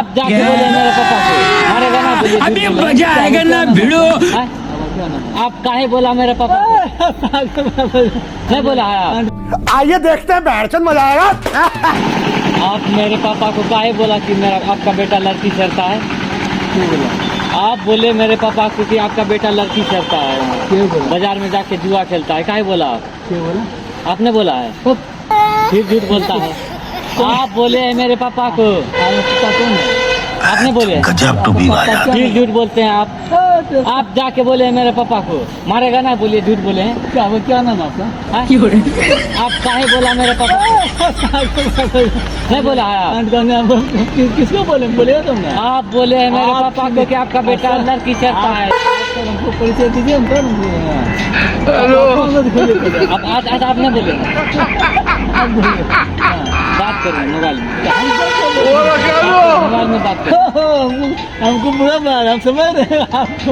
आप जाके बोले मेरे पापा को, मारेगा ना बोलिए, अभी झूठ बोले। मजा आएगा ना भिड़ो। हाँ? आप काहे बोला मेरे पापा को? नहीं बोला है आप? आइए देखते हैं बैठचंद मजा आएगा। आप मेरे पापा को काहे बोला कि मेरा आपका बेटा लड़की चढ़ता है? क्यों बोला? आप बोले मेरे पापा को कि आपका बेटा लड़की चढ़ता है, क्यों बोला? बाजार में जाके जुआ खेलता है, काहे बोला आप? क्यों बोला? आपने बोला है, फिर झूठ बोलता है। आप बोले हैं मेरे पापा को, आपका कौन है? आपने बोले, गजब टू बी वाला। फिर झूठ बोलते हैं आप जाके बोले हैं मेरे पापा को, मारेगा ना बोलिए, झूठ बोले हैं। क्या नाम आपका? हाँ? आप काहे बोला मेरे पापा को? नहीं बोला है आप? किसको बोले बोलेगा तुमने? आप बोले हैं मेरे पापा को कि आपका बेटा लड़की चढ़ता है। हमको परिचय दीजिए, हम कौन अब आज आपने बोले, बात करिए मोबाइल में, मोबाइल में बात करिए। हमको बुरा बना, हम समझ रहे हैं आपको।